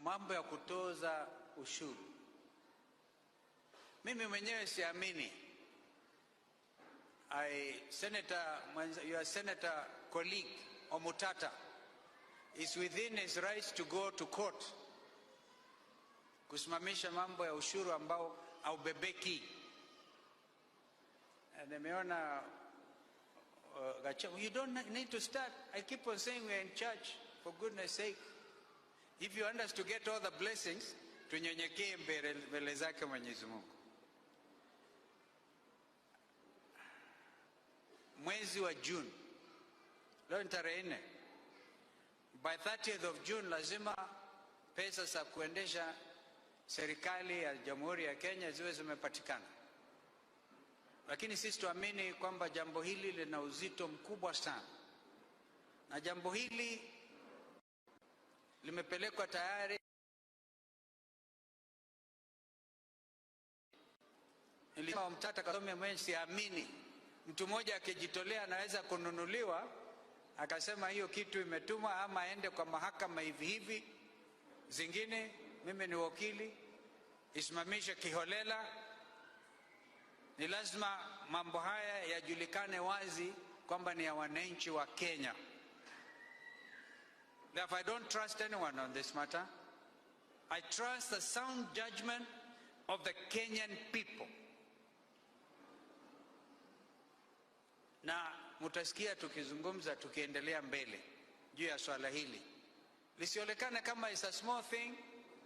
mambo ya kutoza ushuru. Mimi mwenyewe siamini. Your senator colleague Omutata is within his rights to go to court kusimamisha mambo ya ushuru ambao haubebeki. Nimeona you don't need to start. I keep on saying we are in church, for goodness sake. If you want us to get all the blessings, tunyenyekee mbele zake Mwenyezi Mungu. Mwezi wa June, leo ni tarehe 4, by 30th of June lazima pesa za kuendesha serikali ya Jamhuri ya Kenya ziwe zimepatikana. Lakini sisi tuamini kwamba jambo hili lina uzito mkubwa sana, na jambo hili limepelekwa tayari. Nilisema mtata Kalonzo mwenyewe siamini mtu mmoja akijitolea anaweza kununuliwa, akasema hiyo kitu imetumwa ama aende kwa mahakama hivi zingine, mimi ni wakili, isimamishe kiholela. Ni lazima mambo haya yajulikane wazi kwamba ni ya wananchi wa Kenya. Therefore, I don't trust anyone on this matter. I trust the sound judgment of the Kenyan people. Na mutasikia tukizungumza tukiendelea mbele juu ya swala hili. Lisionekane kama it's a small thing,